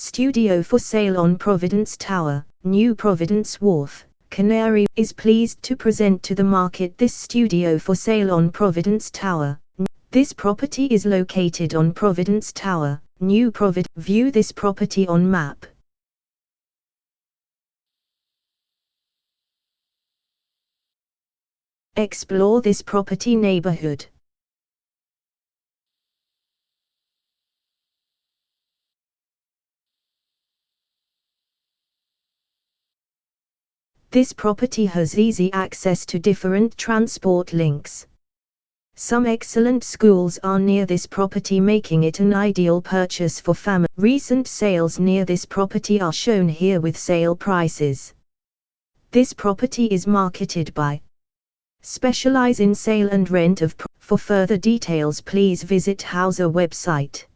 Studio for sale on Providence Tower, New Providence Wharf, Canary is pleased to present to the market this studio for sale on Providence Tower. This property is located on Providence Tower, New Providence. View this property on map. Explore this property neighborhood. This property has easy access to different transport links. Some excellent schools are near this property, making it an ideal purchase for family. Recent sales near this property are shown here with sale prices. This property is marketed by Specialize in sale and rent of. For further details, please visit Houser website.